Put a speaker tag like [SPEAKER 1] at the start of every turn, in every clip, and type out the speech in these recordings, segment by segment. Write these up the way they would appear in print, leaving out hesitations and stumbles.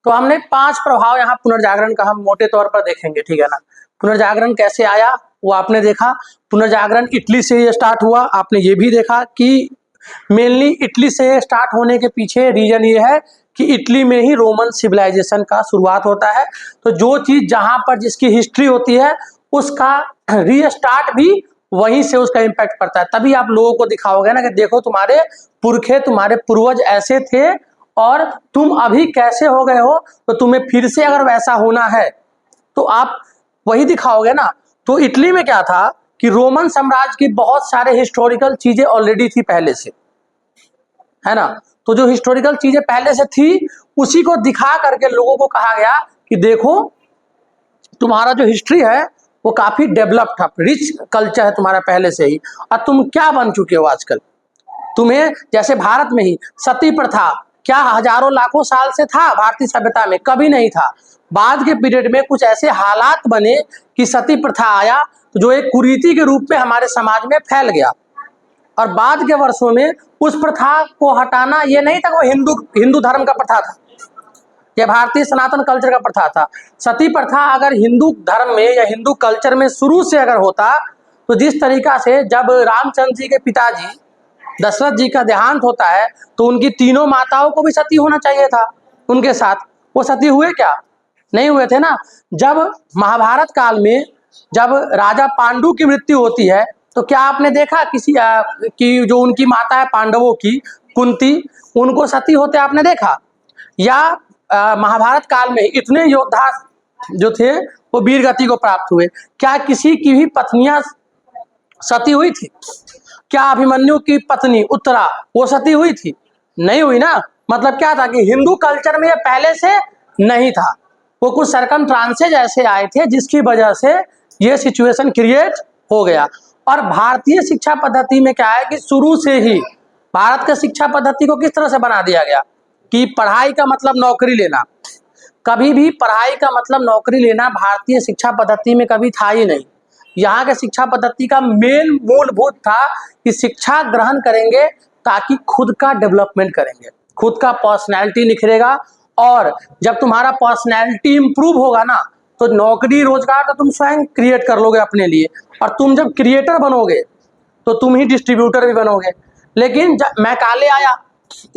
[SPEAKER 1] तो हमने 5 प्रभाव यहाँ पुनर्जागरण का हम मोटे तौर पर देखेंगे, ठीक है ना। पुनर्जागरण कैसे आया वो आपने देखा। पुनर्जागरण इटली से ये स्टार्ट हुआ, आपने ये भी देखा कि मेनली इटली से स्टार्ट होने के पीछे रीजन ये है कि इटली में ही रोमन सिविलाइजेशन का शुरुआत होता है। तो जो चीज जहां पर जिसकी हिस्ट्री होती है उसका रीस्टार्ट भी वहीं से उसका इम्पैक्ट पड़ता है। तभी आप लोगों को दिखाओगे ना कि देखो तुम्हारे पुरखे, तुम्हारे पूर्वज ऐसे थे और तुम अभी कैसे हो गए हो, तो तुम्हें फिर से अगर वैसा होना है तो आप वही दिखाओगे ना। तो इटली में क्या था कि रोमन साम्राज्य की बहुत सारे हिस्टोरिकल चीजें ऑलरेडी थी पहले से, है ना। तो जो हिस्टोरिकल चीजें पहले से थी उसी को दिखा करके लोगों को कहा गया कि देखो तुम्हारा जो हिस्ट्री है वो काफी डेवलप था, रिच कल्चर है तुम्हारा पहले से ही, और तुम क्या बन चुके हो आजकल। तुम्हें जैसे भारत में ही सती प्रथा क्या हजारों लाखों साल से था भारतीय सभ्यता में, कभी नहीं था। बाद के पीरियड में कुछ ऐसे हालात बने कि सती प्रथा आया जो एक कुरीति के रूप में हमारे समाज में फैल गया, और बाद के वर्षों में उस प्रथा को हटाना ये नहीं था कि वो हिंदू धर्म का प्रथा था, यह भारतीय सनातन कल्चर का प्रथा था। सती प्रथा अगर हिंदू धर्म में या हिंदू कल्चर में शुरू से अगर होता तो जिस तरीका से जब रामचंद्र जी के पिताजी दशरथ जी का देहांत होता है तो उनकी तीनों माताओं को भी सती होना चाहिए था उनके साथ, वो सती हुए क्या? नहीं हुए थे ना। जब महाभारत काल में जब राजा पांडु की मृत्यु होती है तो क्या आपने देखा किसी की जो उनकी माता है पांडवों की कुंती, उनको सती होते आपने देखा? या महाभारत काल में इतने योद्धा जो थे वो वीर गति को प्राप्त हुए, क्या किसी की भी पत्नियां सती हुई थी? क्या अभिमन्यु की पत्नी उत्तरा वो सती हुई थी? नहीं हुई ना। मतलब क्या था कि हिंदू कल्चर में ये पहले से नहीं था, वो कुछ सरकमस्टांसेस ऐसे आए थे जिसकी वजह से ये सिचुएशन क्रिएट हो गया। और भारतीय शिक्षा पद्धति में क्या है कि शुरू से ही भारत के शिक्षा पद्धति को किस तरह से बना दिया गया कि पढ़ाई का मतलब नौकरी लेना। कभी भी पढ़ाई का मतलब नौकरी लेना भारतीय शिक्षा पद्धति में कभी था ही नहीं। यहाँ के शिक्षा पद्धति का मेन मूलभूत था कि शिक्षा ग्रहण करेंगे ताकि खुद का डेवलपमेंट करेंगे, खुद का पर्सनैलिटी निखरेगा, और जब तुम्हारा पर्सनैलिटी इंप्रूव होगा ना तो नौकरी रोजगार तो तुम स्वयं क्रिएट कर लोगे अपने लिए, और तुम जब क्रिएटर बनोगे तो तुम ही डिस्ट्रीब्यूटर भी बनोगे। लेकिन मैकाले आया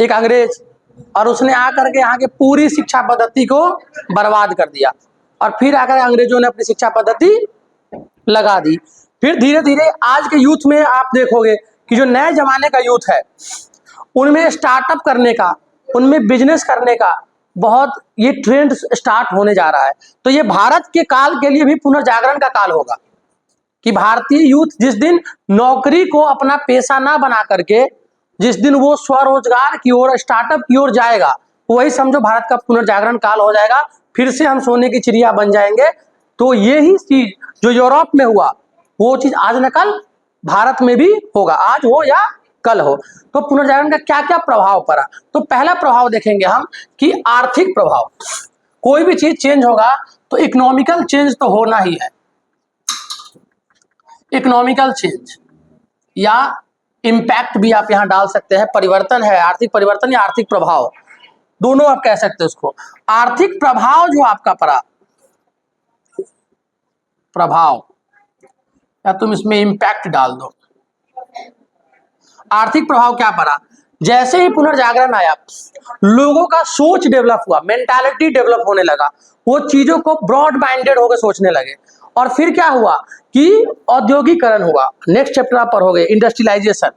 [SPEAKER 1] एक अंग्रेज, और उसने आकर के यहाँ के पूरी शिक्षा पद्धति को बर्बाद कर दिया, और फिर आकर अंग्रेजों ने अपनी शिक्षा पद्धति लगा दी। फिर धीरे धीरे आज के यूथ में आप देखोगे कि जो नए जमाने का यूथ है उनमें स्टार्टअप करने का, उनमें बिजनेस करने का बहुत ये ट्रेंड स्टार्ट होने जा रहा है। तो ये भारत के काल के लिए भी पुनर्जागरण का काल होगा कि भारतीय यूथ जिस दिन नौकरी को अपना पेशा ना बना करके जिस दिन वो स्वरोजगार की ओर, स्टार्टअप की ओर जाएगा, वही समझो भारत का पुनर्जागरण काल हो जाएगा। फिर से हम सोने की चिड़िया बन जाएंगे। तो ये ही चीज जो यूरोप में हुआ वो चीज आज न कल भारत में भी होगा, आज हो या कल हो। तो पुनर्जागरण का क्या क्या प्रभाव पड़ा, तो पहला प्रभाव देखेंगे हम कि आर्थिक प्रभाव। कोई भी चीज चेंज होगा तो इकोनॉमिकल चेंज तो होना ही है। इकोनॉमिकल चेंज या इम्पैक्ट भी आप यहां डाल सकते हैं, परिवर्तन है, आर्थिक परिवर्तन या आर्थिक प्रभाव, दोनों आप कह सकते हैं उसको। आर्थिक प्रभाव जो आपका पड़ा, प्रभाव, या तुम इसमें इम्पैक्ट डाल दो। आर्थिक प्रभाव क्या पड़ा? जैसे ही पुनर्जागरण आया लोगों का सोच डेवलप हुआ, मेंटालिटी डेवलप होने लगा, वो चीजों को ब्रॉड माइंडेड होकर सोचने लगे। और फिर क्या हुआ कि औद्योगिकरण हुआ। नेक्स्ट चैप्टर आप पढ़ोगे इंडस्ट्रियलाइजेशन।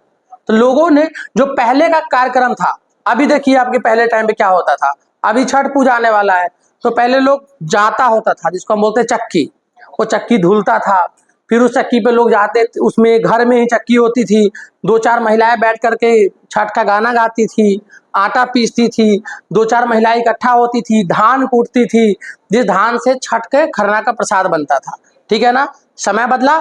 [SPEAKER 1] तो लोगों ने जो पहले का कार्यक्रम था, अभी देखिए आपके पहले टाइम पे क्या होता था। अभी छठ पूजा आने वाला है तो पहले लोग जाता होता था जिसको हम बोलते हैं चक्की, वो चक्की धुलता था, फिर उस चक्की पे लोग जाते, उसमें घर में ही चक्की होती थी, 2-4 महिलाएं बैठ करके छठ का गाना गाती थी, आटा पीसती थी, 2-4 महिलाएं इकट्ठा होती थी, धान कूटती थी, जिस धान से छठ के खरना का प्रसाद बनता था। ठीक है ना। समय बदला,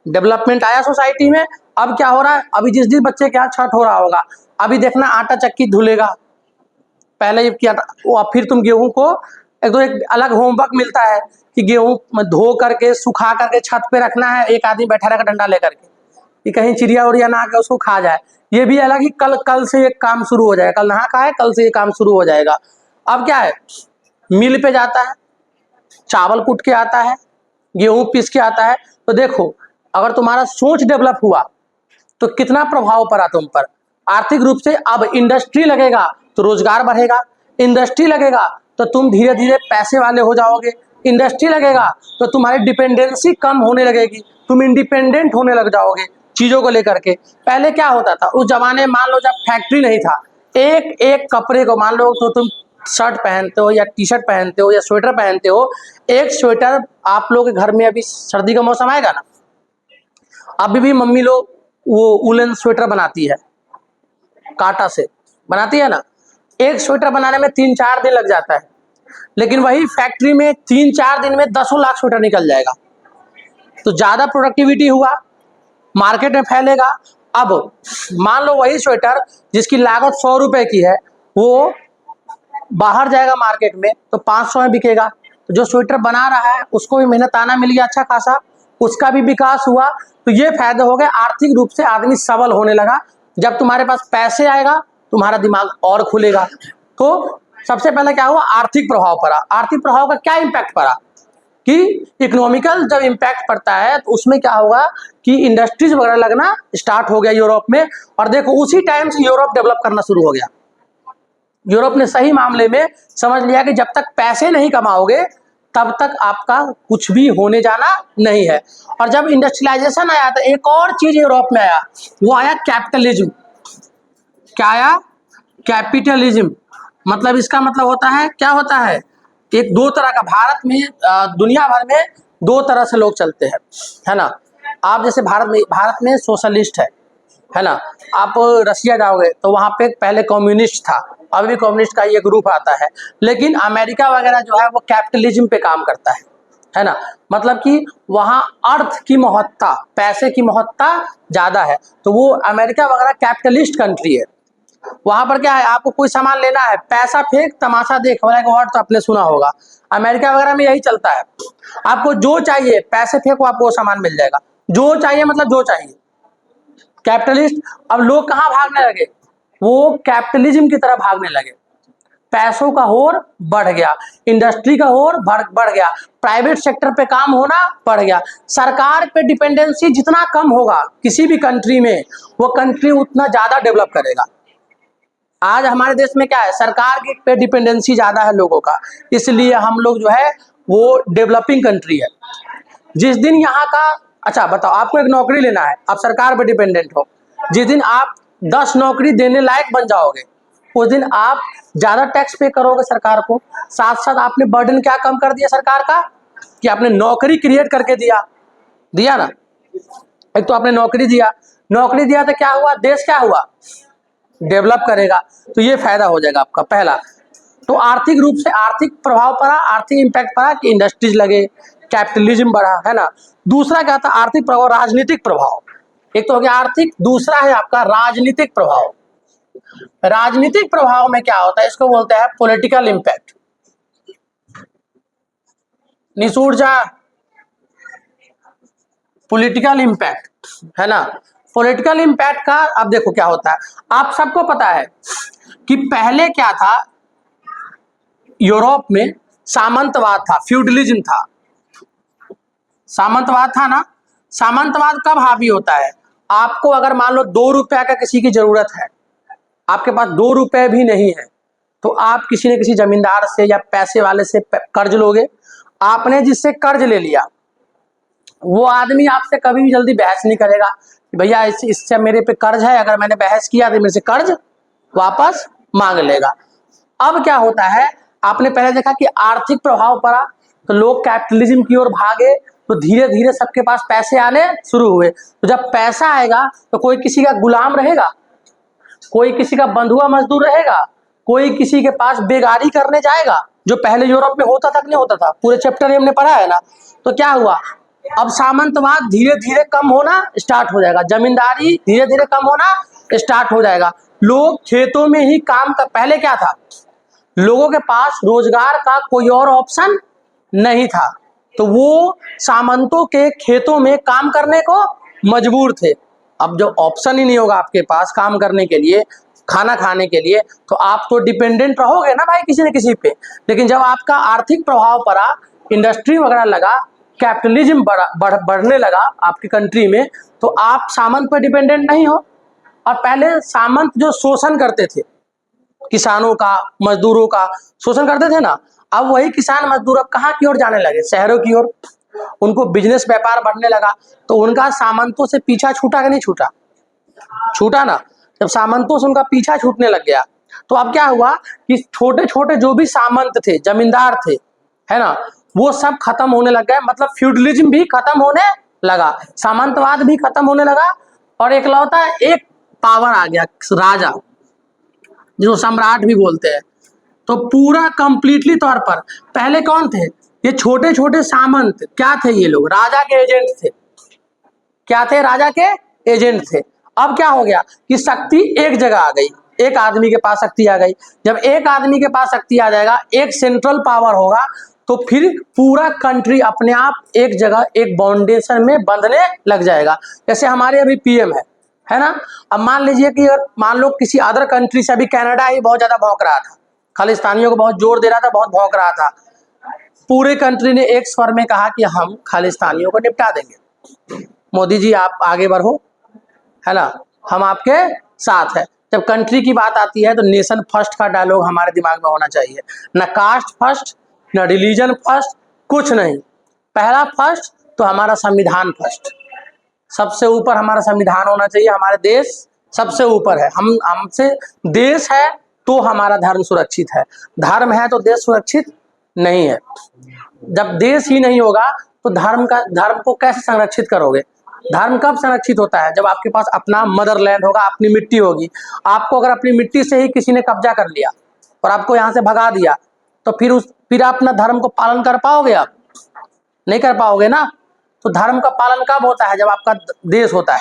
[SPEAKER 1] डेवलपमेंट आया सोसाइटी में। अब क्या हो रहा है, अभी जिस दिन बच्चे के यहाँ छठ हो रहा होगा, अभी देखना आटा चक्की धुलेगा, पहले किया था। फिर तुम गेहूं को एक अलग होमवर्क मिलता है कि गेहूं धो करके सुखा करके छत पे रखना है, एक आदमी बैठा रहेगा डंडा लेकर के कि कहीं चिड़िया उड़िया ना आके उसको खा जाए। ये भी अलग ही कल से ये काम शुरू हो जाएगा, कल नहा का है, कल से ये काम शुरू हो जाएगा। अब क्या है, मिल पे जाता है, चावल कूट के आता है, गेहूं पीस के आता है। तो देखो अगर तुम्हारा सोच डेवलप हुआ तो कितना प्रभाव पड़ा तुम पर आर्थिक रूप से। अब इंडस्ट्री लगेगा तो रोजगार बढ़ेगा, इंडस्ट्री लगेगा तो तुम धीरे धीरे पैसे वाले हो जाओगे, इंडस्ट्री लगेगा तो तुम्हारी डिपेंडेंसी कम होने लगेगी, तुम इंडिपेंडेंट होने लग जाओगे चीजों को लेकर के। पहले क्या होता था उस जमाने में, मान लो जब फैक्ट्री नहीं था, एक एक कपड़े को मान लो तो तुम शर्ट पहनते हो या टी शर्ट पहनते हो या स्वेटर पहनते हो, एक स्वेटर आप लोग के घर में अभी सर्दी का मौसम आएगा ना, अभी भी मम्मी लोग वो उलन स्वेटर बनाती है, कांटा से बनाती है ना, एक स्वेटर बनाने में 3-4 दिन लग जाता है, लेकिन वही फैक्ट्री में 3-4 दिन में 10 लाख स्वेटर निकल जाएगा। तो ज्यादा प्रोडक्टिविटी हुआ, मार्केट में फैलेगा। अब मान लो वही स्वेटर जिसकी लागत 100 रुपए की है, वो बाहर जाएगा मार्केट में तो 500 में बिकेगा। तो जो स्वेटर बना रहा है उसको भी मेहनत आना मिल गया अच्छा खासा, उसका भी विकास हुआ। तो ये फायदा हो गया, आर्थिक रूप से आदमी सबल होने लगा। जब तुम्हारे पास पैसे आएगा तुम्हारा दिमाग और खुलेगा। तो सबसे पहले क्या हुआ, आर्थिक प्रभाव पड़ा। आर्थिक प्रभाव का क्या इम्पैक्ट पड़ा कि इकोनॉमिकल जब इम्पैक्ट पड़ता है तो उसमें क्या होगा कि इंडस्ट्रीज वगैरह लगना स्टार्ट हो गया यूरोप में। और देखो उसी टाइम से यूरोप डेवलप करना शुरू हो गया। यूरोप ने सही मामले में समझ लिया कि जब तक पैसे नहीं कमाओगे तब तक आपका कुछ भी होने जाना नहीं है। और जब इंडस्ट्रियलाइजेशन आया तो एक और चीज यूरोप में आया, वो आया कैपिटलिज्म। क्या आया, कैपिटलिज्म। मतलब इसका मतलब होता है, क्या होता है, एक दो तरह का, भारत में दुनिया भर में दो तरह से लोग चलते हैं, है ना। आप जैसे भारत में सोशलिस्ट है ना। आप रसिया जाओगे तो वहां पे पहले कम्युनिस्ट था, अभी भी कम्युनिस्ट का ये ग्रुप आता है। लेकिन अमेरिका वगैरह जो है वो कैपिटलिज्म पे काम करता है ना। मतलब कि वहां अर्थ की महत्ता, पैसे की महत्ता ज्यादा है। तो वो अमेरिका वगैरह कैपिटलिस्ट कंट्री है। वहां पर क्या है, आपको कोई सामान लेना है, पैसा फेंक तमाशा देख, वाला वर्ड तो आपने सुना होगा। अमेरिका वगैरह में यही चलता है, आपको जो चाहिए पैसे फेंको आपको वो सामान मिल जाएगा, जो चाहिए मतलब जो चाहिए। कैपिटलिस्ट। अब लोग कहाँ भागने लगे, वो कैपिटलिज्म की तरफ भागने लगे। पैसों का होर बढ़ गया, इंडस्ट्री का होर बढ़ गया, प्राइवेट सेक्टर पे काम होना बढ़ गया। सरकार पे डिपेंडेंसी जितना कम होगा किसी भी कंट्री में, वो कंट्री उतना ज्यादा डेवलप करेगा। आज हमारे देश में क्या है, सरकार की पे डिपेंडेंसी ज्यादा है लोगों का, इसलिए हम लोग जो है वो डेवलपिंग कंट्री है। जिस दिन यहाँ का, अच्छा बताओ, आपको एक नौकरी लेना है, आप सरकार पर डिपेंडेंट हो, जिस दिन आप 10 नौकरी देने लायक बन जाओगे उस दिन आप ज्यादा टैक्स पे करोगे सरकार को। साथ साथ आपने बर्डन क्या कम कर दिया सरकार का, कि आपने नौकरी क्रिएट करके दिया ना। एक तो आपने नौकरी दिया तो क्या हुआ, देश क्या हुआ, डेवलप करेगा। तो ये फायदा हो जाएगा आपका पहला। तो आर्थिक रूप से आर्थिक प्रभाव पड़ा, आर्थिक इम्पैक्ट पड़ा कि इंडस्ट्रीज लगे, कैपिटलिज्म बढ़ा, है ना। दूसरा क्या था, आर्थिक प्रभाव, राजनीतिक प्रभाव। एक तो हो गया आर्थिक, दूसरा है आपका राजनीतिक प्रभाव। राजनीतिक प्रभाव में क्या होता है, इसको बोलते हैं पॉलिटिकल इम्पैक्ट। निसूर जा, पॉलिटिकल इम्पैक्ट, है ना। पॉलिटिकल इम्पैक्ट का अब देखो क्या होता है, आप सबको पता है कि पहले क्या था, यूरोप में सामंतवाद था, फ्यूडलिज्म था, सामंतवाद था ना। सामंतवाद कब हावी होता है, आपको अगर मान लो 2 रुपए का किसी की जरूरत है, आपके पास 2 रुपए भी नहीं है, तो आप किसी न किसी जमींदार से या पैसे वाले से कर्ज लोगे। आपने जिससे कर्ज ले लिया वो आदमी आपसे कभी भी जल्दी बहस नहीं करेगा कि भैया इससे मेरे पे कर्ज है, अगर मैंने बहस किया तो मेरे से कर्ज वापस मांग लेगा। अब क्या होता है, आपने पहले देखा कि आर्थिक प्रभाव पड़ा तो लोग कैपिटलिज्म की ओर भागे, तो धीरे धीरे सबके पास पैसे आने शुरू हुए। तो जब पैसा आएगा तो कोई किसी का गुलाम रहेगा, कोई किसी का बंधुआ मजदूर रहेगा, कोई किसी के पास बेगारी करने जाएगा, जो पहले यूरोप में होता था कि नहीं होता था, पूरे चैप्टर में हमने पढ़ा है ना। तो क्या हुआ, अब सामंतवाद धीरे धीरे कम होना स्टार्ट हो जाएगा, जमींदारी धीरे धीरे कम होना स्टार्ट हो जाएगा। लोग खेतों में ही काम कर, पहले क्या था, लोगों के पास रोजगार का कोई और ऑप्शन नहीं था, तो वो सामंतों के खेतों में काम करने को मजबूर थे। अब जो ऑप्शन ही नहीं होगा आपके पास काम करने के लिए, खाना खाने के लिए, तो आप तो डिपेंडेंट रहोगे ना भाई किसी न किसी पे। लेकिन जब आपका आर्थिक प्रभाव पड़ा, इंडस्ट्री वगैरह लगा, कैपिटलिज्म बढ़ने लगा आपकी कंट्री में, तो आप सामंत पर डिपेंडेंट नहीं हो। और पहले सामंत जो शोषण करते थे, किसानों का, मजदूरों का शोषण करते थे ना, अब वही किसान मजदूर अब कहाँ की ओर जाने लगे, शहरों की ओर। उनको बिजनेस व्यापार बढ़ने लगा, तो उनका सामंतों से पीछा छूटा कि नहीं छूटा? छूटा ना। जब सामंतों से उनका पीछा छूटने लग गया, तो अब क्या हुआ कि छोटे छोटे जो भी सामंत थे, जमींदार थे, है ना, वो सब खत्म होने लग गए। मतलब फ्यूडलिज्म भी खत्म होने लगा, सामंतवाद भी खत्म होने लगा, और एकलौता एक पावर आ गया, राजा, जो सम्राट भी बोलते हैं। तो पूरा कंप्लीटली तौर पर, पहले कौन थे? ये छोटे छोटे सामंत क्या थे? ये लोग राजा के एजेंट थे। क्या थे? राजा के एजेंट थे। अब क्या हो गया कि शक्ति एक जगह आ गई, एक आदमी के पास शक्ति आ गई। जब एक आदमी के पास शक्ति आ जाएगा, एक सेंट्रल पावर होगा, तो फिर पूरा कंट्री अपने आप एक जगह, एक बाउंडेशन में बंधने लग जाएगा। जैसे हमारे अभी पीएम है ना। अब मान लीजिए कि अगर मान लो किसी अदर कंट्री से, अभी कनाडा ही बहुत ज्यादा भौंक रहा था, खालिस्तानियों को बहुत जोर दे रहा था, बहुत भौंक रहा था। पूरे कंट्री ने एक स्वर में कहा कि हम खालिस्तानियों को निपटा देंगे, मोदी जी आप आगे बढ़ो, है ना, हम आपके साथ है। जब कंट्री की बात आती है तो नेशन फर्स्ट का डायलॉग हमारे दिमाग में होना चाहिए, न कास्ट फर्स्ट, न रिलीजन फर्स्ट, कुछ नहीं। पहला फर्स्ट तो हमारा संविधान फर्स्ट, सबसे ऊपर हमारा संविधान होना चाहिए। हमारे देश सबसे ऊपर है, हम हमसे देश है तो हमारा धर्म सुरक्षित है, धर्म है तो देश सुरक्षित नहीं है। जब देश ही नहीं होगा तो धर्म को कैसे संरक्षित करोगे? धर्म कब संरक्षित होता है? जब आपके पास अपना मदरलैंड होगा, अपनी मिट्टी होगी। आपको अगर अपनी मिट्टी से ही किसी ने कब्जा कर लिया और आपको यहाँ से भगा दिया, तो फिर आप अपना धर्म को पालन कर पाओगे? आप नहीं कर पाओगे ना। तो धर्म का पालन कब होता है? जब आपका देश होता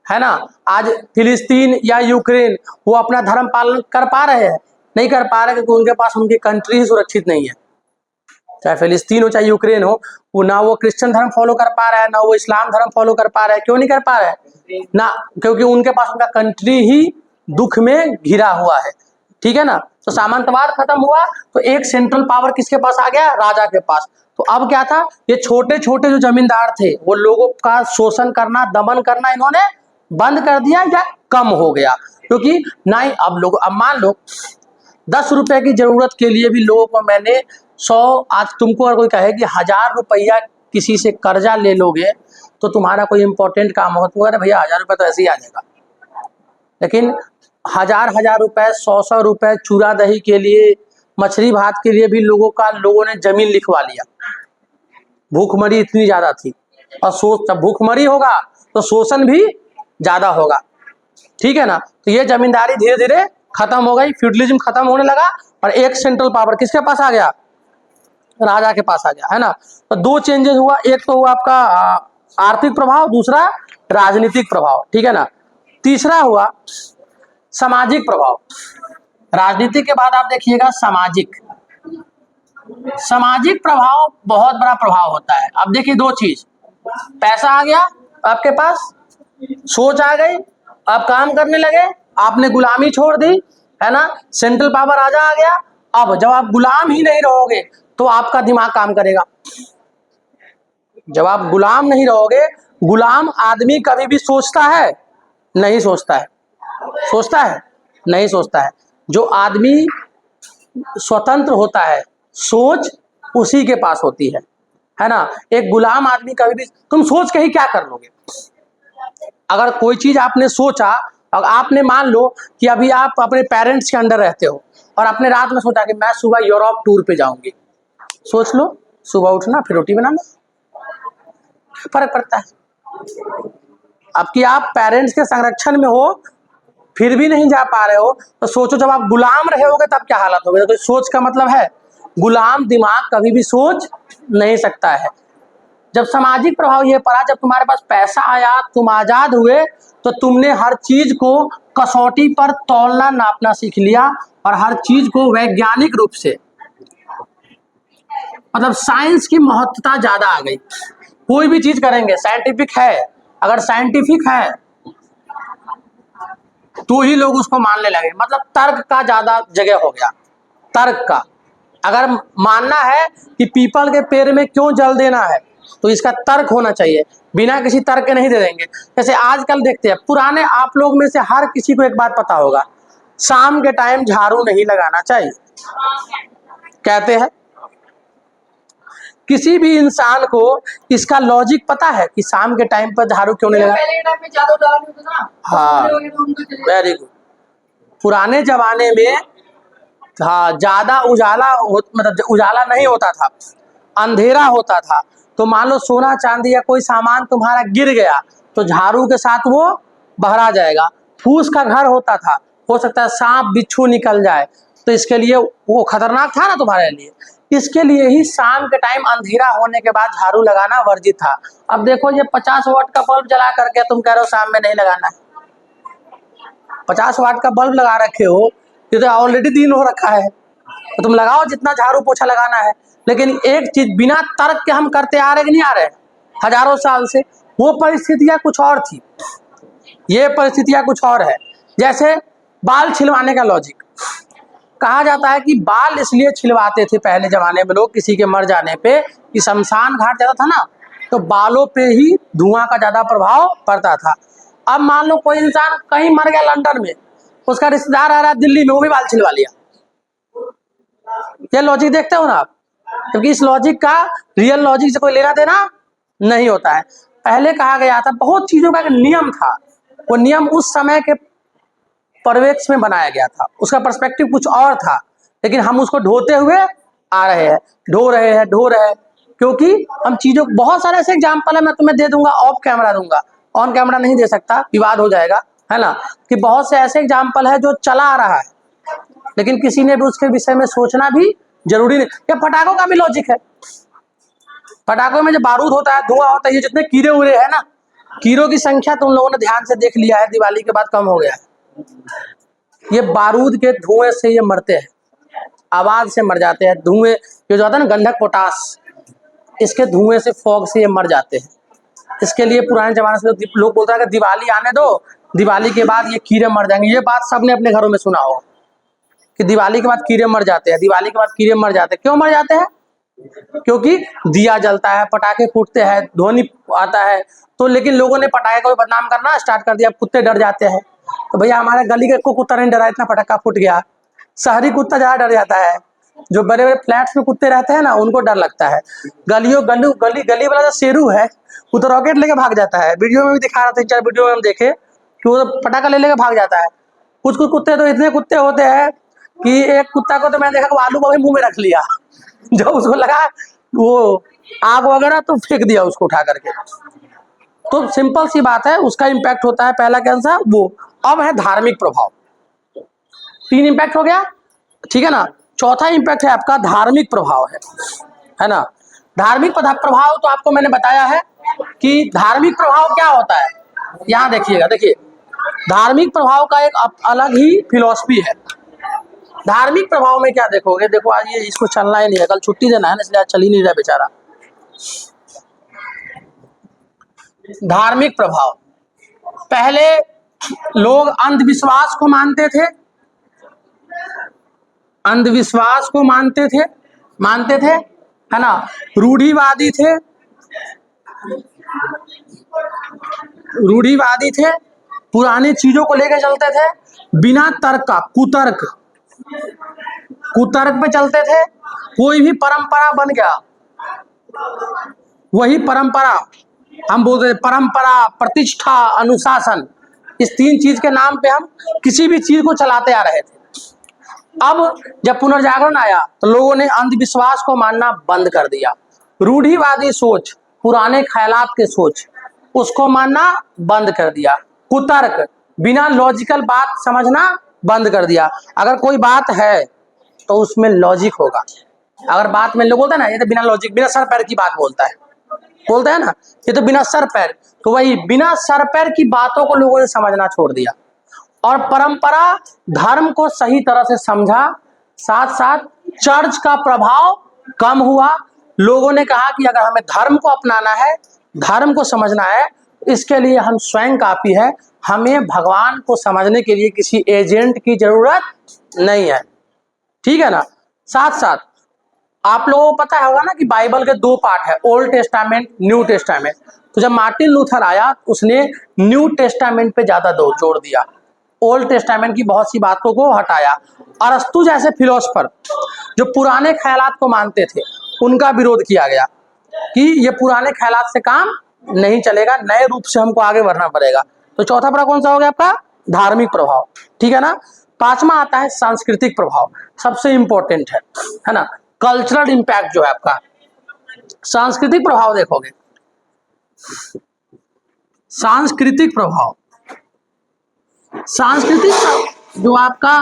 [SPEAKER 1] है ना। आज फिलिस्तीन या यूक्रेन, वो अपना धर्म पालन कर पा रहे हैं? नहीं कर पा रहे, क्योंकि उनके पास उनकी कंट्री ही सुरक्षित नहीं है। चाहे फिलिस्तीन हो चाहे यूक्रेन हो, वो ना वो क्रिश्चियन धर्म फॉलो कर पा रहा है, ना वो इस्लाम धर्म फॉलो कर पा रहा है। क्यों नहीं कर पा रहा है ना? क्योंकि उनके पास उनका कंट्री ही दुख में घिरा हुआ है, ठीक है ना। तो सामंतवाद खत्म हुआ, तो एक सेंट्रल पावर किसके पास आ गया? राजा के पास। तो अब क्या था, ये छोटे छोटे जो जमींदार थे, वो लोगों का शोषण करना, दमन करना इन्होंने बंद कर दिया या कम हो गया। क्योंकि ना ही अब लोग, अब मान लो 10 रुपए की जरूरत के लिए भी लोगों को मैंने 100, आज तुमको अगर कोई कहे कि 1000 रुपया किसी से कर्जा ले लोगे तो तुम्हारा कोई इंपॉर्टेंट काम हो, तो अरे भैया 1000 रुपये तो ऐसे ही आ जाएगा। लेकिन 1000 रुपए, 100 रुपए चूरा दही के लिए, मछली भात के लिए भी लोगों ने जमीन लिखवा लिया। भूखमरी इतनी ज्यादा थी, और जब भूखमरी होगा तो शोषण भी ज्यादा होगा, ठीक है ना। तो ये जमींदारी धीरे धीरे खत्म हो गई, फ्यूडलिज्म खत्म होने लगा, और एक सेंट्रल पावर किसके पास आ गया? राजा के पास आ गया, है ना। तो दो चेंजेस हुआ, एक तो हुआ आपका आर्थिक प्रभाव, दूसरा राजनीतिक प्रभाव, ठीक है ना। तीसरा हुआ सामाजिक प्रभाव। राजनीतिक के बाद आप देखिएगा सामाजिक। सामाजिक प्रभाव बहुत बड़ा प्रभाव होता है। अब देखिए दो चीज, पैसा आ गया आपके पास, सोच आ गई, आप काम करने लगे, आपने गुलामी छोड़ दी, है ना, सेंट्रल पावर राजा आ गया। अब जब आप गुलाम ही नहीं रहोगे तो आपका दिमाग काम करेगा। जब आप गुलाम नहीं रहोगे, गुलाम आदमी कभी भी सोचता है? नहीं सोचता है। सोचता है? नहीं सोचता है। जो आदमी स्वतंत्र होता है, सोच उसी के पास होती है ना। एक गुलाम आदमी कभी भी, तुम सोच के ही क्या कर लोगे? अगर कोई चीज आपने सोचा, और आपने मान लो कि अभी आप अपने पेरेंट्स के अंडर रहते हो, और आपने रात में सोचा कि मैं सुबह यूरोप टूर पे जाऊंगी, सोच लो, सुबह उठना, फिर रोटी बनाना, फर्क पड़ता है। अब कि आप पेरेंट्स के संरक्षण में हो, फिर भी नहीं जा पा रहे हो, तो सोचो जब आप गुलाम रहे होगे तब क्या हालत होगी। तो सोच का मतलब है, गुलाम दिमाग कभी भी सोच नहीं सकता है। जब सामाजिक प्रभाव ये पड़ा, जब तुम्हारे पास पैसा आया, तुम आजाद हुए, तो तुमने हर चीज को कसौटी पर तौलना नापना सीख लिया, और हर चीज को वैज्ञानिक रूप से, मतलब साइंस की महत्वता ज्यादा आ गई। कोई भी चीज करेंगे साइंटिफिक है, अगर साइंटिफिक है तो ही लोग उसको मानने लगे। मतलब तर्क का ज्यादा जगह हो गया, तर्क का। अगर मानना है कि पीपल के पेड़ में क्यों जल देना है तो इसका तर्क होना चाहिए, बिना किसी तर्क के नहीं दे देंगे। जैसे आजकल देखते हैं, पुराने आप लोग में से हर किसी को एक बात पता होगा, शाम के टाइम झाड़ू नहीं लगाना चाहिए, कहते हैं। किसी भी इंसान को इसका लॉजिक पता है कि शाम के टाइम पर झाड़ू क्यों नहीं लगा? हाँ, वेरी गुड। पुराने जमाने में हाँ ज्यादा मतलब उजाला नहीं होता था, अंधेरा होता था। तो मान लो सोना चांदी या कोई सामान तुम्हारा गिर गया तो झाड़ू के साथ वो बहरा जाएगा। फूस का घर होता था, हो सकता है सांप बिच्छू निकल जाए, तो इसके लिए वो खतरनाक था ना तुम्हारे लिए। इसके लिए ही शाम के टाइम अंधेरा होने के बाद झाड़ू लगाना वर्जित था। अब देखो ये 50 वाट का बल्ब जला करके तुम कह रहे हो शाम में नहीं लगाना है। 50 वाट का बल्ब लगा रखे हो, ये तो ऑलरेडी दिन हो रखा है, तो तुम लगाओ जितना झाड़ू पोछा लगाना है। लेकिन एक चीज बिना तर्क के हम करते आ रहे कि नहीं आ रहे हजारों साल से, वो परिस्थितियां कुछ और थी, ये परिस्थितियां कुछ और है। जैसे बाल छिलवाने का लॉजिक, कहा जाता है कि बाल इसलिए छिलवाते थे पहले जमाने में लोग किसी के मर जाने पे, कि शमशान घाट जाता था ना, तो बालों पे ही धुआं का ज्यादा प्रभाव पड़ता था। अब मान लो कोई इंसान कहीं मर गया लंदन में, उसका रिश्तेदार आ रहा है दिल्ली में, वो भी बाल छिलवा लिया। ये लॉजिक देखते हो ना आप, क्योंकि इस लॉजिक का रियल लॉजिक से कोई लेना देना नहीं होता है। पहले कहा गया था, बहुत चीजों का एक नियम था, वो नियम उस समय के परिवेश में बनाया गया था, उसका पर्सपेक्टिव कुछ और था, लेकिन हम उसको ढोते हुए आ रहे हैं, ढो रहे हैं, क्योंकि हम चीजों, बहुत सारे ऐसे एग्जाम्पल है, मैं तुम्हें दे दूंगा, ऑफ कैमरा दूंगा, ऑन कैमरा नहीं दे सकता, विवाद हो जाएगा, है ना, कि बहुत से ऐसे एग्जाम्पल है जो चला आ रहा है, लेकिन किसी ने भी उसके विषय में सोचना भी जरूरी नहीं। ये पटाखों का भी लॉजिक है, पटाखों में जो बारूद होता है, धुआं होता है, ये जितने कीड़े उड़े हैं ना, कीड़ों की संख्या तुम लोगों ने ध्यान से देख लिया है, दिवाली के बाद कम हो गया है। ये बारूद के धुएं से ये मरते हैं, आवाज से मर जाते हैं, धुएं जो होता है ना गंधक पोटास, इसके धुएं से, फॉग से ये मर जाते हैं। इसके लिए पुराने जमाने से लोग बोलते हैं कि दिवाली आने दो, दिवाली के बाद ये कीड़े मर जाएंगे। ये बात सबने अपने घरों में सुना होगा कि दिवाली के बाद कीड़े मर जाते हैं, दिवाली के बाद कीड़े मर जाते हैं। क्यों मर जाते हैं? क्योंकि दिया जलता है, पटाखे फूटते हैं, ध्वनि आता है, तो लेकिन लोगों ने पटाखे को बदनाम करना स्टार्ट कर दिया, कुत्ते डर जाते हैं। तो भैया हमारे गली का कोई कुत्ता नहीं डरा, इतना पटाखा फूट गया। शहरी कुत्ता ज्यादा डर जाता है, जो बड़े बड़े फ्लैट्स में कुत्ते रहते हैं ना, उनको डर लगता है। गली वाला जो शेरू है, वो तो रॉकेट लेके भाग जाता है, वीडियो में भी दिखा रहा था, 4 वीडियो में हम देखे कि वो तो पटाखा ले लेके भाग जाता है। कुछ कुत्ते तो इतने कुत्ते होते हैं कि एक कुत्ता को तो मैं देखा आलू का मुंह में रख लिया, जब उसको लगा वो आग वगैरह तो फेंक दिया उसको उठा करके। तो सिंपल सी बात है, उसका इम्पैक्ट होता है। पहला कैसा वो। अब है धार्मिक प्रभाव, 3 इम्पैक्ट हो गया, ठीक है ना। चौथा इम्पैक्ट है आपका धार्मिक प्रभाव है ना। धार्मिक प्रभाव तो आपको मैंने बताया है कि धार्मिक प्रभाव क्या होता है। यहाँ देखिएगा, देखिए धार्मिक प्रभाव का एक अलग ही फिलॉसफी है। धार्मिक प्रभाव में क्या देखोगे, देखो आज ये इसको चलना ही नहीं है, कल छुट्टी देना है ना, इसलिए आज चल ही नहीं रहा बेचारा। धार्मिक प्रभाव, पहले लोग अंधविश्वास को मानते थे, अंधविश्वास को मानते थे, है ना, रूढ़िवादी थे, पुरानी चीजों को लेकर चलते थे, बिना तर्क का, कुतर्क पे चलते थे। कोई भी परंपरा बन गया, वही परंपरा हम बोलते हैं, परंपरा, प्रतिष्ठा, अनुशासन, इस 3 चीज के नाम पे हम किसी भी चीज को चलाते आ रहे थे। अब जब पुनर्जागरण आया तो लोगों ने अंधविश्वास को मानना बंद कर दिया, रूढ़िवादी सोच, पुराने ख्यालात के सोच, उसको मानना बंद कर दिया, कुतर्क, बिना लॉजिकल बात समझना बंद कर दिया। अगर कोई बात है तो उसमें लॉजिक होगा, अगर बात में लोग बोलते हैं ना ये तो बिना लॉजिक, बिना सर पैर की बात बोलते हैं ना, ये तो बिना सर पैर, तो वही बिना सर पैर की बातों को लोगों ने समझना छोड़ दिया और परंपरा, धर्म को सही तरह से समझा। साथ साथ चर्च का प्रभाव कम हुआ। लोगों ने कहा कि अगर हमें धर्म को अपनाना है, धर्म को समझना है, इसके लिए हम स्वयं काफी है। हमें भगवान को समझने के लिए किसी एजेंट की जरूरत नहीं है, ठीक है ना। साथ साथ आप लोगों को पता होगा ना कि बाइबल के दो पार्ट है, ओल्ड टेस्टामेंट, न्यू टेस्टामेंट। तो जब मार्टिन लूथर आया उसने न्यू टेस्टामेंट पे ज्यादा जोर दिया, ओल्ड टेस्टामेंट की बहुत सी बातों को हटाया। अरस्तु जैसे फिलोसफर जो पुराने ख्यालात को मानते थे उनका विरोध किया गया कि ये पुराने ख्यालात से काम नहीं चलेगा, नए रूप से हमको आगे बढ़ना पड़ेगा। तो चौथा प्रभाव कौन सा हो गया आपका? धार्मिक प्रभाव, ठीक है ना। पांचवा आता है सांस्कृतिक प्रभाव, सबसे इंपॉर्टेंट है ना। कल्चरल इंपैक्ट जो है आपका, सांस्कृतिक प्रभाव देखोगे, सांस्कृतिक प्रभाव, सांस्कृतिक जो आपका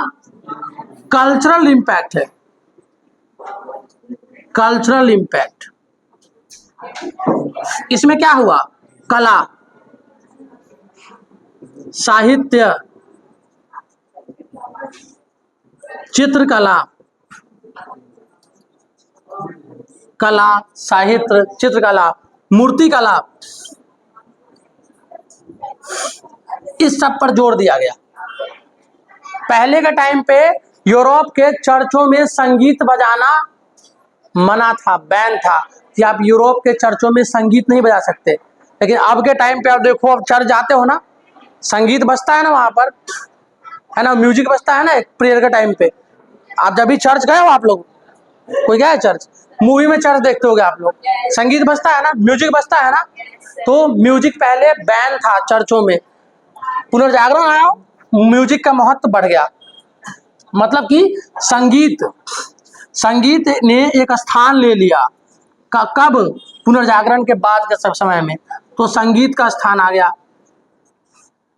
[SPEAKER 1] कल्चरल इंपैक्ट है, कल्चरल इंपैक्ट, इसमें क्या हुआ? कला, साहित्य, चित्रकला, कला, साहित्य, चित्रकला, मूर्तिकला, इस सब पर जोर दिया गया। पहले के टाइम पे यूरोप के चर्चों में संगीत बजाना मना था, बैन था कि आप यूरोप के चर्चों में संगीत नहीं बजा सकते। लेकिन अब के टाइम पे आप देखो, अब चर्च जाते हो ना, संगीत बजता है ना वहां पर, है ना, म्यूजिक बजता है ना एक प्रेयर के टाइम पे। आप जब भी चर्च गए हो, आप लोग कोई गया है चर्च? मूवी में चर्च देखते होगे आप लोग, संगीत बजता है ना, म्यूजिक बजता है ना। तो म्यूजिक पहले बैन था चर्चों में, पुनर्जागरण आया, म्यूजिक का महत्व बढ़ गया। मतलब कि संगीत ने एक स्थान ले लिया। कब? पुनर्जागरण के बाद के सब समय में तो संगीत का स्थान आ गया,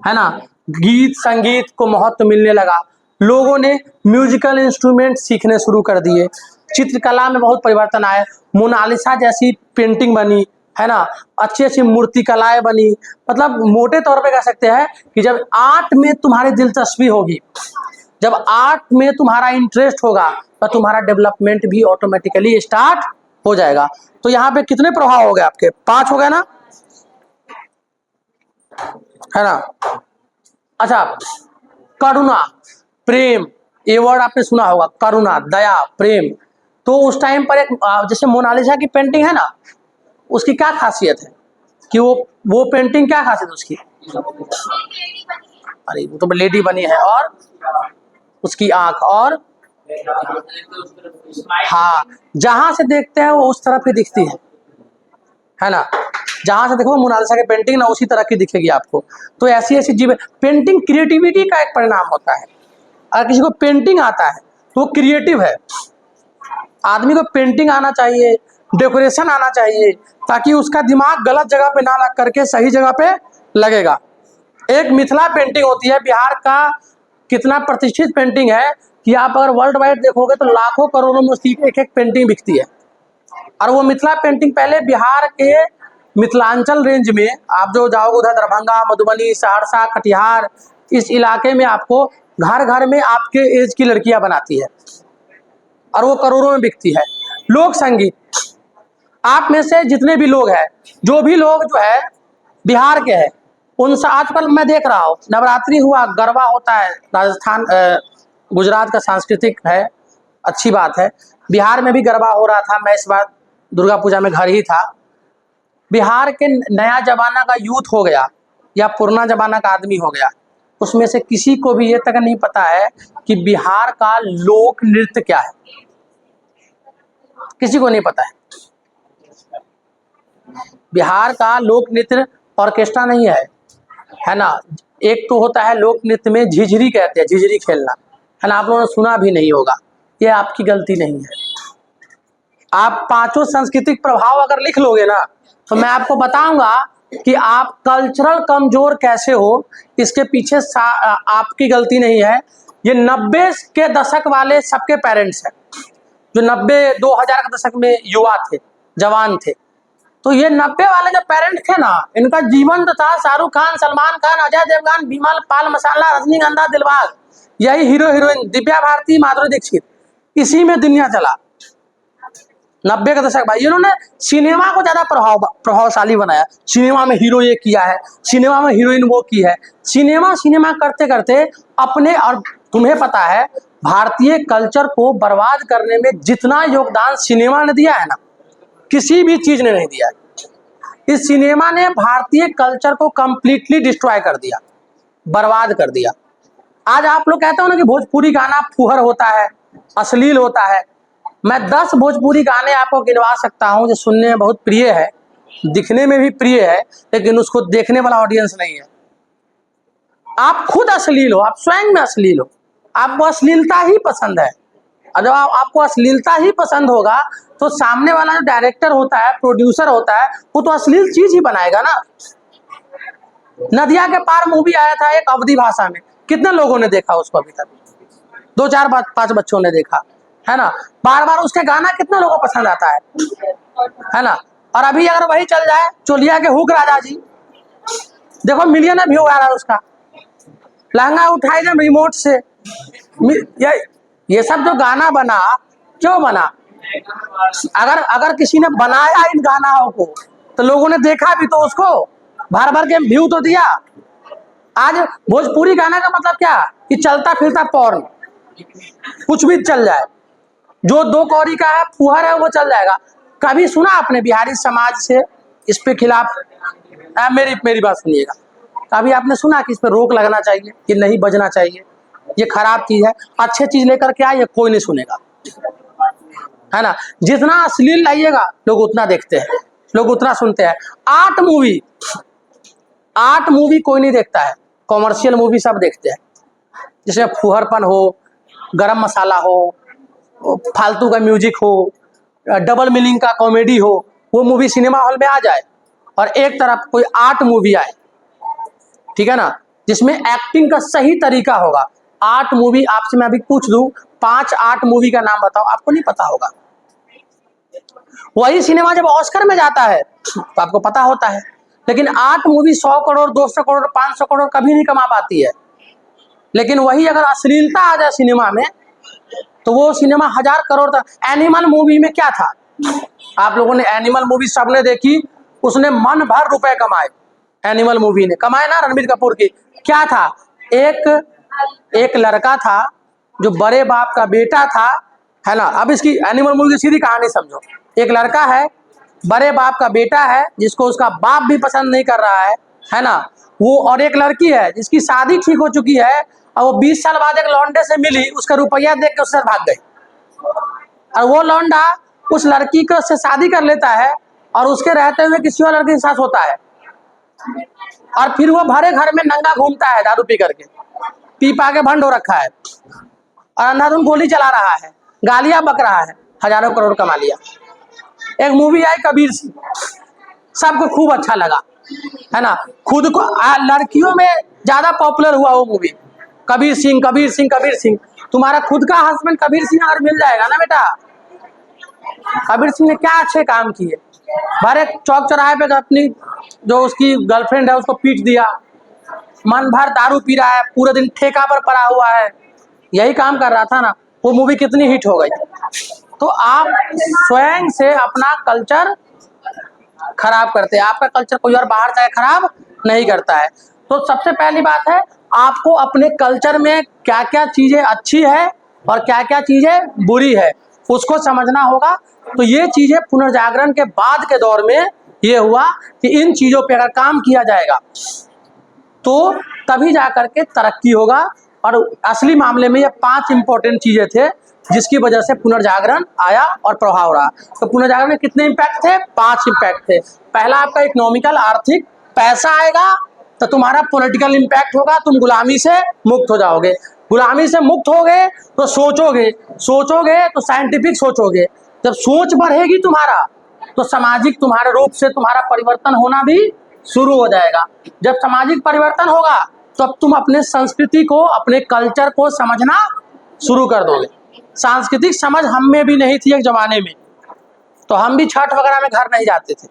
[SPEAKER 1] है ना। गीत संगीत को महत्व मिलने लगा, लोगों ने म्यूजिकल इंस्ट्रूमेंट सीखने शुरू कर दिए, चित्रकला में बहुत परिवर्तन आए, मोनालिसा जैसी पेंटिंग बनी, है ना, अच्छी अच्छी मूर्ति कलाएं बनी। मतलब मोटे तौर पे कह सकते हैं कि जब आर्ट में तुम्हारी दिलचस्पी होगी, जब आर्ट में तुम्हारा इंटरेस्ट होगा, तो तुम्हारा डेवलपमेंट भी ऑटोमेटिकली स्टार्ट हो जाएगा। तो यहाँ पे कितने प्रभाव हो गए आपके? 5 हो गए ना, है ना। अच्छा, करुणा, प्रेम, ये वर्ड आपने सुना होगा, करुणा, दया, प्रेम। तो उस टाइम पर एक जैसे मोनालिसा की पेंटिंग है ना, उसकी क्या खासियत है कि वो पेंटिंग क्या खासियत उसकी? अरे वो तो लेडी बनी है, और उसकी आंख, और हाँ, जहां से देखते हैं वो उस तरफ ही दिखती है ना। जहां से देखो मोनालिसा की पेंटिंग ना, उसी तरह की दिखेगी आपको। तो ऐसी ऐसी जीव, पेंटिंग क्रिएटिविटी का एक परिणाम होता है। अगर किसी को पेंटिंग आता है तो वो क्रिएटिव है। आदमी को पेंटिंग आना चाहिए, डेकोरेशन आना चाहिए, ताकि उसका दिमाग गलत जगह पे ना लग करके सही जगह पे लगेगा। एक मिथिला पेंटिंग होती है, बिहार का कितना प्रतिष्ठित पेंटिंग है कि आप अगर वर्ल्ड वाइड देखोगे तो लाखों करोड़ों में उसकी एक एक पेंटिंग बिकती है। और वो मिथिला पेंटिंग पहले बिहार के मिथिलांचल रेंज में आप जो जाओगे उधर दरभंगा, मधुबनी, सहरसा, कटिहार, इस इलाके में आपको घर घर में आपके एज की लड़कियां बनाती है और वो करोड़ों में बिकती है। लोक संगीत, आप में से जितने भी लोग हैं, जो भी लोग जो है बिहार के हैं, उनसे आजकल मैं देख रहा हूँ नवरात्रि हुआ, गरबा होता है, राजस्थान गुजरात का सांस्कृतिक है, अच्छी बात है। बिहार में भी गरबा हो रहा था, मैं इस बार दुर्गा पूजा में घर ही था। बिहार के नया जमाना का यूथ हो गया या पुराना जमाना का आदमी हो गया, उसमें से किसी को भी ये तक नहीं पता है कि बिहार का लोक नृत्य क्या है, किसी को नहीं पता है। बिहार का लोक नृत्य ऑर्केस्ट्रा नहीं है ना। एक तो होता है लोक नृत्य में झिझरी कहते हैं, झिझरी खेलना, है ना, आप लोगों ने सुना भी नहीं होगा, ये आपकी गलती नहीं है। आप पांचों सांस्कृतिक प्रभाव अगर लिख लोगे ना, तो मैं आपको बताऊंगा कि आप कल्चरल कमजोर कैसे हो, इसके पीछे आपकी गलती नहीं है। ये 90 के दशक वाले सबके पेरेंट्स हैं, जो 90-2000 के दशक में युवा थे, जवान थे। तो ये 90 वाले जो पेरेंट्स थे ना, इनका जीवन तो था शाहरुख खान, सलमान खान, अजय देवगन, विमल पाल मसाला, रजनीगंधा, दिलबाग, यही हीरो हीरोइन, दिव्या भारती, माधुरी दीक्षित, इसी में दुनिया चला। 90 का दशक भाई, इन्होंने सिनेमा को ज्यादा प्रभावशाली बनाया। सिनेमा में हीरो ये किया है, सिनेमा में हीरोइन वो की है, सिनेमा करते करते अपने, और तुम्हें पता है भारतीय कल्चर को बर्बाद करने में जितना योगदान सिनेमा ने दिया है ना, किसी भी चीज ने नहीं दिया है। इस सिनेमा ने भारतीय कल्चर को कंप्लीटली डिस्ट्रॉय कर दिया, बर्बाद कर दिया। आज आप लोग कहते हो ना कि भोजपुरी गाना फुहर होता है, अश्लील होता है। मैं 10 भोजपुरी गाने आपको गिनवा सकता हूं जो सुनने में बहुत प्रिय है, दिखने में भी प्रिय है, लेकिन उसको देखने वाला ऑडियंस नहीं है। आप खुद अश्लील हो, आप स्वयं में अश्लील हो, आपको अश्लीलता ही पसंद है। और जब आपको अश्लीलता ही पसंद होगा तो सामने वाला जो डायरेक्टर होता है, प्रोड्यूसर होता है, वो तो अश्लील चीज ही बनाएगा ना। नदिया के पार मूवी आया था एक अवधी भाषा में, कितने लोगों ने देखा उसको? अभी तक 2 4 5 बच्चों ने देखा है ना। बार बार उसके गाना कितने लोगों को पसंद आता है ना। और अभी अगर वही चल जाए चोलिया के हुक राजा जी, देखो मिलियन व्यू आ रहा है उसका, लहंगा उठाई दे रिमोट से। ये सब जो गाना बना, क्यों बना? अगर किसी ने बनाया इन गानाओं को तो लोगों ने देखा भी तो उसको, भर भर के व्यू तो दिया। आज भोजपुरी गाना का मतलब क्या? कि चलता फिरता पॉर्न, कुछ भी चल जाए, जो 2 कौड़ी का है, फुहर है, वो चल जाएगा। कभी सुना आपने बिहारी समाज से इस पे खिलाफ? मेरी बात सुनिएगा, कभी आपने सुना कि इस पे रोक लगना चाहिए, कि नहीं बजना चाहिए, ये खराब चीज है, अच्छे चीज लेकर के आइए, कोई नहीं सुनेगा, है ना। जितना अश्लील लाइएगा लोग उतना देखते हैं, लोग उतना सुनते हैं। 8 मूवी कोई नहीं देखता है, कॉमर्शियल मूवी सब देखते हैं, जिसमें फुहरपन हो, गरम मसाला हो, फालतू का म्यूजिक हो, डबल मीनिंग का कॉमेडी हो, वो मूवी सिनेमा हॉल में आ जाए। और एक तरफ कोई 8 मूवी आए, ठीक है ना, जिसमें एक्टिंग का सही तरीका होगा। 8 मूवी आपसे मैं अभी पूछ दूं, 5-8 मूवी का नाम बताओ, आपको नहीं पता होगा। वही सिनेमा जब ऑस्कर में जाता है तो आपको पता होता है, लेकिन 8 मूवी 100 करोड़, 200 करोड़, 500 करोड़ कभी नहीं कमा पाती है। लेकिन वही अगर अश्लीलता आ जाए सिनेमा में तो वो सिनेमा 1000 करोड़ तक। एनिमल मूवी में क्या था? आप लोगों ने एनिमल मूवी सबने देखी, उसने मन भर रुपए कमाए, एनिमल मूवी ने कमाए ना, रणबीर कपूर की। क्या था? एक लड़का था जो बड़े बाप का बेटा था, है ना। अब इसकी एनिमल मूवी की सीधी कहानी समझो। एक लड़का है, बड़े बाप का बेटा है, जिसको उसका बाप भी पसंद नहीं कर रहा है ना वो, और एक लड़की है जिसकी शादी ठीक हो चुकी है, और वो 20 साल बाद एक लौंडे से मिली, उसका रुपया देख के उससे भाग गई। और वो लौंडा उस लड़की को से शादी कर लेता है और उसके रहते हुए किसी और लड़के के साथ होता है, और फिर वो भरे घर में नंगा घूमता है, दारू पी करके, पी पा के भंड हो रखा है, और अंधाधुंध गोली चला रहा है, गालियां बक रहा है, हजारों करोड़ कमा लिया। एक मूवी आई कबीर सिंह, सबको खूब अच्छा लगा, है ना। खुद को लड़कियों में ज्यादा पॉपुलर हुआ वो मूवी, कबीर सिंह, कबीर सिंह, कबीर सिंह। तुम्हारा खुद का हस्बैंड कबीर सिंह अगर मिल जाएगा ना बेटा, कबीर सिंह ने क्या अच्छे काम किए। भरे चौक चौराहे पे अपनी जो उसकी गर्लफ्रेंड है उसको पीट दिया, मन भर दारू पी रहा है, पूरे दिन ठेका पर पड़ा हुआ है, यही काम कर रहा था ना। वो मूवी कितनी हिट हो गई। तो आप स्वयं से अपना कल्चर खराब करते हैं, आपका कल्चर कोई और बाहर से खराब नहीं करता है। तो सबसे पहली बात है, आपको अपने कल्चर में क्या क्या चीजें अच्छी है और क्या क्या चीजें बुरी है उसको समझना होगा। तो ये चीजें पुनर्जागरण के बाद के दौर में ये हुआ कि इन चीजों पे अगर काम किया जाएगा तो तभी जाकर के तरक्की होगा। और असली मामले में ये 5 इंपॉर्टेंट चीजें थे जिसकी वजह से पुनर्जागरण आया और प्रभाव रहा। तो पुनर्जागरण में कितने इम्पैक्ट थे? 5 इम्पैक्ट थे। पहला आपका इकोनॉमिकल, आर्थिक, पैसा आएगा तो तुम्हारा पॉलिटिकल इम्पैक्ट होगा, तुम गुलामी से मुक्त हो जाओगे। गुलामी से मुक्त हो गए तो सोचोगे तो साइंटिफिक सोचोगे। जब सोच बढ़ेगी तुम्हारा तो सामाजिक तुम्हारे रूप से तुम्हारा परिवर्तन होना भी शुरू हो जाएगा। जब सामाजिक परिवर्तन होगा तो अब तुम अपने संस्कृति को, अपने कल्चर को समझना शुरू कर दोगे। सांस्कृतिक समझ हम में भी नहीं थी एक जमाने में, तो हम भी छठ वगैरह में घर नहीं जाते थे।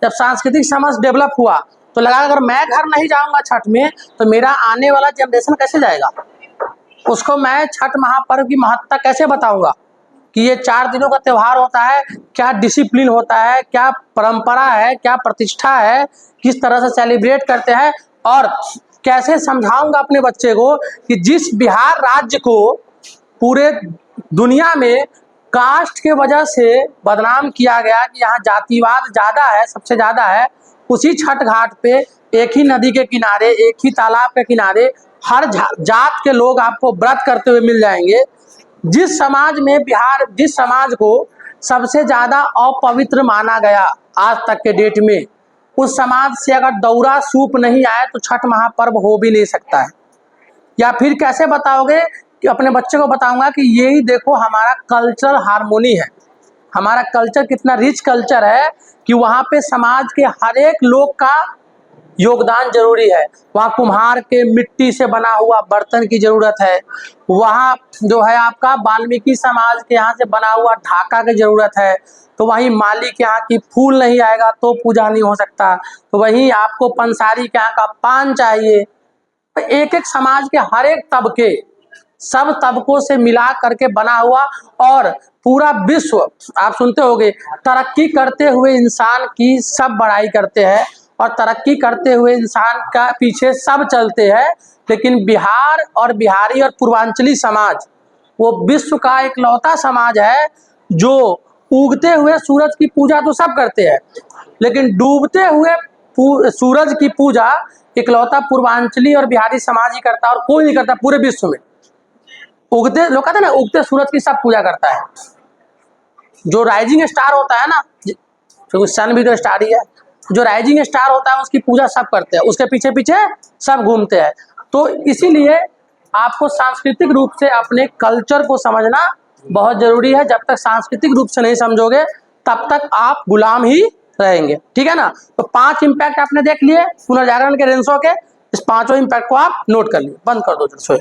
[SPEAKER 1] जब सांस्कृतिक समझ डेवलप हुआ तो लगा अगर मैं घर नहीं जाऊंगा छठ में तो मेरा आने वाला जनरेशन कैसे जाएगा, उसको मैं छठ महापर्व की महत्ता कैसे बताऊंगा। कि ये 4 दिनों का त्योहार होता है, क्या डिसिप्लिन होता है, क्या परंपरा है, क्या प्रतिष्ठा है, किस तरह से सेलिब्रेट करते हैं, और कैसे समझाऊंगा अपने बच्चे को कि जिस बिहार राज्य को पूरे दुनिया में कास्ट के वजह से बदनाम किया गया कि यहाँ जातिवाद ज़्यादा है, सबसे ज़्यादा है, उसी छठ घाट पे एक ही नदी के किनारे, एक ही तालाब के किनारे हर जात के लोग आपको व्रत करते हुए मिल जाएंगे। जिस समाज में बिहार, जिस समाज को सबसे ज़्यादा अपवित्र माना गया आज तक के डेट में, उस समाज से अगर दौरा सूप नहीं आए तो छठ महापर्व हो भी नहीं सकता है। या फिर कैसे बताओगे कि अपने बच्चे को बताऊंगा कि यही देखो हमारा कल्चर हार्मोनी है, हमारा कल्चर कितना रिच कल्चर है कि वहाँ पे समाज के हर एक लोग का योगदान जरूरी है। वहाँ कुम्हार के मिट्टी से बना हुआ बर्तन की जरूरत है, वहाँ जो है आपका वाल्मीकि समाज के यहाँ से बना हुआ ढाका की जरूरत है, तो वहीं माली के यहाँ की फूल नहीं आएगा तो पूजा नहीं हो सकता, तो वहीं आपको पंसारी के यहाँ का पान चाहिए। तो एक एक समाज के हर एक तबके, सब तबकों से मिला करके बना हुआ, और पूरा विश्व आप सुनते होंगे तरक्की करते हुए इंसान की सब बड़ाई करते हैं, और तरक्की करते हुए इंसान का पीछे सब चलते हैं, लेकिन बिहार और बिहारी और पूर्वांचली समाज वो विश्व का इकलौता समाज है जो उगते हुए सूरज की पूजा तो सब करते हैं, लेकिन डूबते हुए सूरज की पूजा इकलौता पूर्वांचली और बिहारी समाज ही करता है, और कोई नहीं करता पूरे विश्व में। उगते लोग कहते हैं ना, उगते सूरज की सब पूजा करता है। जो राइजिंग स्टार होता है ना, क्योंकि सन भी तो स्टार ही है, जो राइजिंग स्टार होता है उसकी पूजा सब करते हैं, उसके पीछे पीछे सब घूमते हैं। तो इसीलिए आपको सांस्कृतिक रूप से अपने कल्चर को समझना बहुत जरूरी है। जब तक सांस्कृतिक रूप से नहीं समझोगे तब तक आप गुलाम ही रहेंगे, ठीक है ना। तो 5 इम्पैक्ट आपने देख लिए पुनर्जागरण के रेंसों के, इस 5 इम्पैक्ट को आप नोट कर लिए। बंद कर दो सोए।